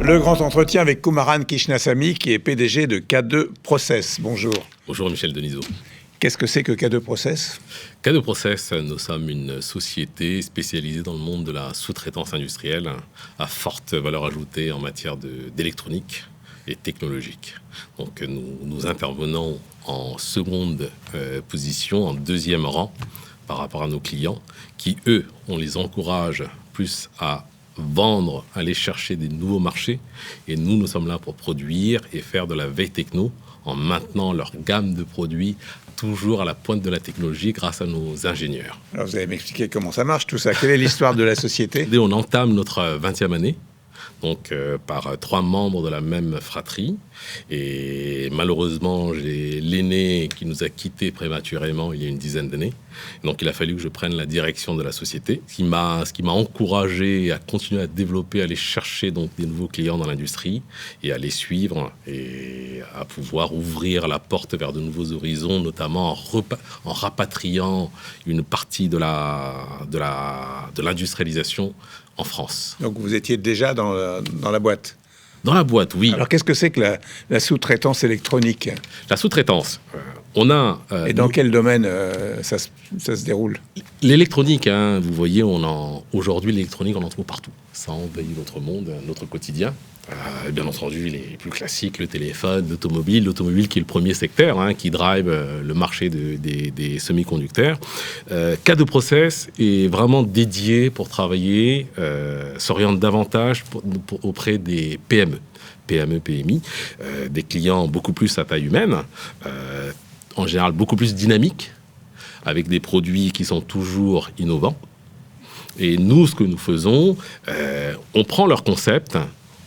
Le grand entretien avec Kumaran Krishnasamy, qui est PDG de K2 Process. Bonjour. Bonjour Michel Denisot. Qu'est-ce que c'est que K2 Process ? K2 Process, nous sommes une société spécialisée dans le monde de la sous-traitance industrielle à forte valeur ajoutée en matière d'électronique et technologique. Donc nous intervenons en seconde position, en deuxième rang par rapport à nos clients qui, eux, on les encourage plus à vendre, aller chercher des nouveaux marchés. Et nous sommes là pour produire et faire de la veille techno en maintenant leur gamme de produits toujours à la pointe de la technologie grâce à nos ingénieurs. Alors vous allez m'expliquer comment ça marche tout ça. Quelle est l'histoire de la société ? On entame notre 20e année. Donc par 3 membres de la même fratrie. Et malheureusement, j'ai l'aîné qui nous a quittés prématurément il y a une dizaine d'années. Donc il a fallu que je prenne la direction de la société, ce qui m'a encouragé à continuer à développer, à aller chercher donc des nouveaux clients dans l'industrie et à les suivre et à pouvoir ouvrir la porte vers de nouveaux horizons, notamment en rapatriant une partie de l'industrialisation en France. Donc vous étiez déjà dans la boîte ? Dans la boîte, oui. Alors qu'est-ce que c'est que la sous-traitance électronique ? La sous-traitance, on a... Et dans quel domaine ça se déroule ? L'électronique, vous voyez, aujourd'hui l'électronique, on en trouve partout. Ça envahit notre monde, notre quotidien. Bien entendu, les plus classiques, le téléphone, l'automobile qui est le premier secteur, qui drive le marché des semi-conducteurs. K2 Process est vraiment dédié pour travailler, s'oriente davantage auprès des PME, PMI, des clients beaucoup plus à taille humaine, en général beaucoup plus dynamiques, avec des produits qui sont toujours innovants. Et nous, ce que nous faisons, on prend leur concept,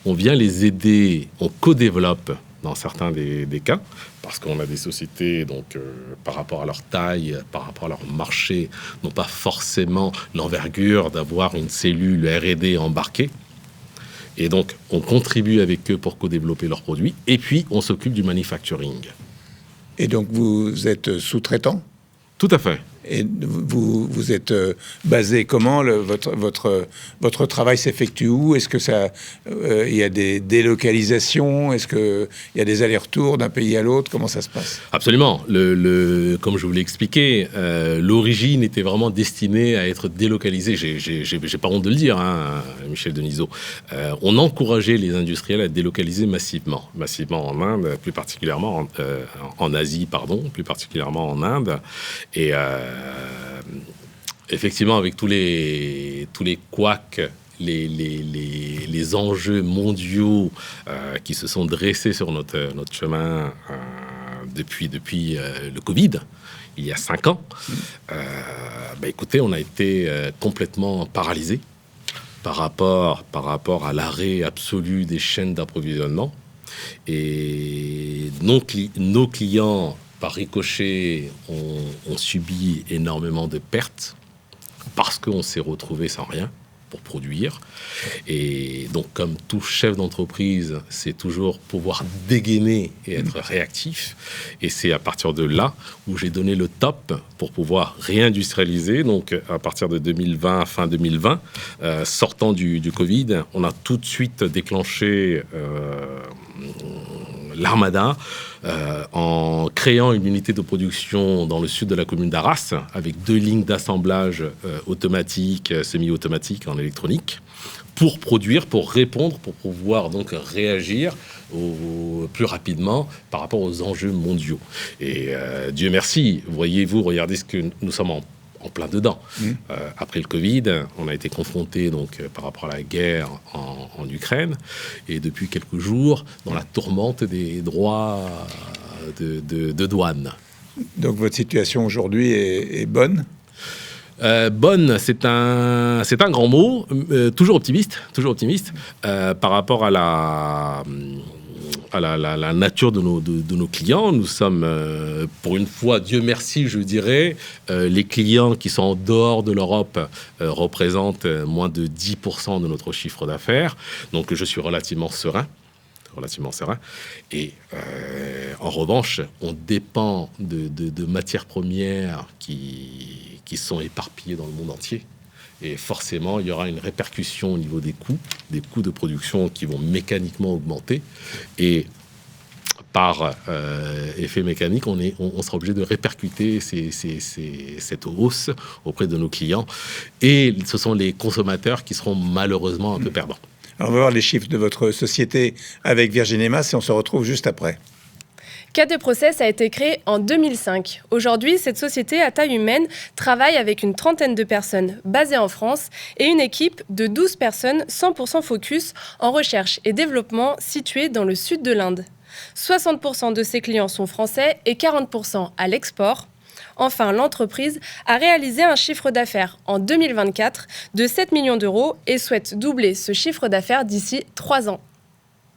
on vient les aider, on co-développe dans certains des cas, parce qu'on a des sociétés, donc, par rapport à leur taille, par rapport à leur marché, n'ont pas forcément l'envergure d'avoir une cellule R&D embarquée. Et donc, on contribue avec eux pour co-développer leurs produits, et puis on s'occupe du manufacturing. Et donc, vous êtes sous-traitant ? Tout à fait. Et vous êtes basé comment ? Votre travail s'effectue où ? Est-ce que il y a des délocalisations ? Est-ce qu'il y a des allers-retours d'un pays à l'autre ? Comment ça se passe ? Absolument. Comme je vous l'ai expliqué, l'origine était vraiment destinée à être délocalisée. J'ai pas honte de le dire, Michel Denisot. On encourageait les industriels à délocaliser massivement en Inde, plus particulièrement en Asie, plus particulièrement en Inde. Et effectivement, avec tous les couacs, les enjeux mondiaux qui se sont dressés sur notre chemin depuis le Covid, il y a 5 ans, écoutez, on a été complètement paralysés par rapport à l'arrêt absolu des chaînes d'approvisionnement. Et nos clients, par ricochet, on subit énormément de pertes parce qu'on s'est retrouvé sans rien pour produire. Et donc, comme tout chef d'entreprise, c'est toujours pouvoir dégainer et être réactif. Et c'est à partir de là où j'ai donné le top pour pouvoir réindustrialiser. Donc, à partir de 2020, fin 2020, sortant du Covid, on a tout de suite déclenché l'Armada en créant une unité de production dans le sud de la commune d'Arras avec 2 lignes d'assemblage automatiques, semi-automatiques en électronique pour produire, pour répondre, pour pouvoir donc réagir plus rapidement par rapport aux enjeux mondiaux. Et Dieu merci, regardez ce que nous sommes en plein dedans. Après le Covid, on a été confronté donc par rapport à la guerre en Ukraine, et depuis quelques jours dans la tourmente des droits de douane. Donc votre situation aujourd'hui est bonne ? Bonne, c'est un grand mot. Toujours optimiste. Par rapport à la nature de nos clients. Nous sommes, pour une fois, Dieu merci, je dirais, les clients qui sont en dehors de l'Europe représentent moins de 10% de notre chiffre d'affaires. Donc, je suis relativement serein. Et en revanche, on dépend de matières premières qui sont éparpillées dans le monde entier. Et forcément, il y aura une répercussion au niveau des coûts de production qui vont mécaniquement augmenter. Et par effet mécanique, on sera obligé de répercuter cette hausse auprès de nos clients. Et ce sont les consommateurs qui seront malheureusement un peu perdants. Alors, on va voir les chiffres de votre société avec Virginie Mas et on se retrouve juste après. KD Process a été créé en 2005. Aujourd'hui, cette société à taille humaine travaille avec une trentaine de personnes basées en France et une équipe de 12 personnes 100% focus en recherche et développement située dans le sud de l'Inde. 60% de ses clients sont français et 40% à l'export. Enfin, l'entreprise a réalisé un chiffre d'affaires en 2024 de 7 millions d'euros et souhaite doubler ce chiffre d'affaires d'ici 3 ans.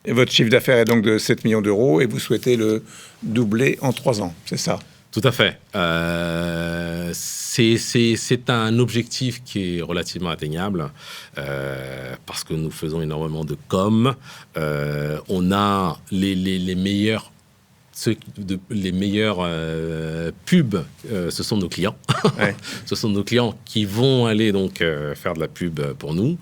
Et votre chiffre d'affaires est donc de 7 millions d'euros et vous souhaitez le doubler en 3 ans, c'est ça? Tout à fait. C'est un objectif qui est relativement atteignable parce que nous faisons énormément de com. On a les meilleurs pubs, ce sont nos clients. Ouais. Ce sont nos clients qui vont aller donc faire de la pub pour nous.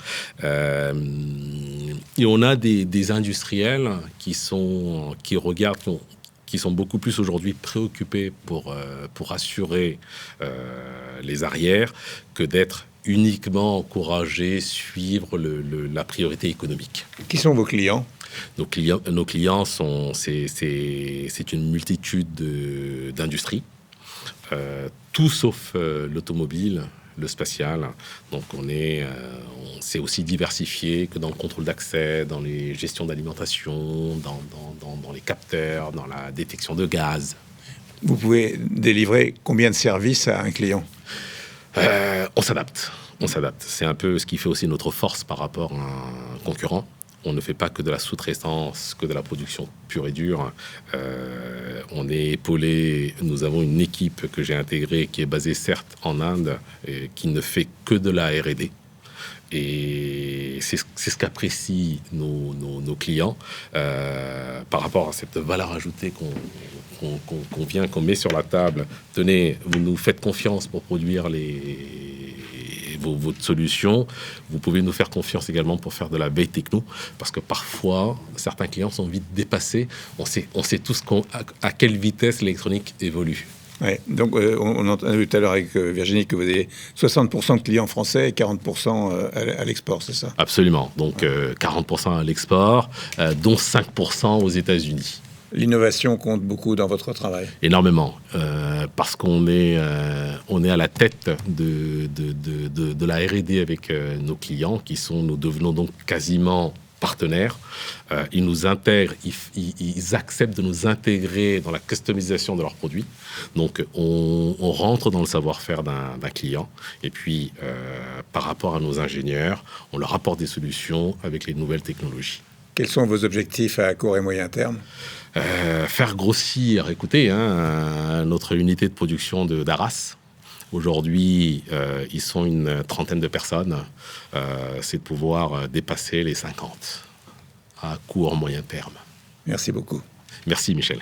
Et on a des industriels qui regardent, qui sont beaucoup plus aujourd'hui préoccupés pour assurer les arrières que d'être uniquement encouragés, suivre la priorité économique. Qui sont vos clients ? Nos clients c'est une multitude d'industries, tout sauf l'automobile, le spatial. Donc on s'est aussi diversifié que dans le contrôle d'accès, dans les gestions d'alimentation, dans les capteurs, dans la détection de gaz. Vous pouvez délivrer combien de services à un client ? On s'adapte. C'est un peu ce qui fait aussi notre force par rapport à un concurrent. On ne fait pas que de la sous-traitance, que de la production pure et dure. On est épaulé. Nous avons une équipe que j'ai intégrée qui est basée certes en Inde et qui ne fait que de la R&D. Et c'est ce qu'apprécient nos clients par rapport à cette valeur ajoutée qu'on met sur la table. Tenez, vous nous faites confiance pour produire votre solution. Vous pouvez nous faire confiance également pour faire de la veille techno, parce que parfois, certains clients sont vite dépassés. On sait tous à quelle vitesse l'électronique évolue. Ouais, donc on entendait tout à l'heure avec Virginie que vous avez 60% de clients français et 40% à l'export, c'est ça? Absolument. Donc 40% à l'export, dont 5% aux États-Unis. L'innovation compte beaucoup dans votre travail? Énormément, parce qu'on est à la tête de la R&D avec nos clients, nous devenons donc quasiment partenaires. Ils nous intègrent, ils acceptent de nous intégrer dans la customisation de leurs produits. Donc on rentre dans le savoir-faire d'un client, et puis par rapport à nos ingénieurs, on leur apporte des solutions avec les nouvelles technologies. Quels sont vos objectifs à court et moyen terme? Faire grossir, écoutez, notre unité de production d'Arras. Aujourd'hui, ils sont une trentaine de personnes. C'est de pouvoir dépasser les 50 à court, moyen terme. Merci beaucoup. Merci, Michel.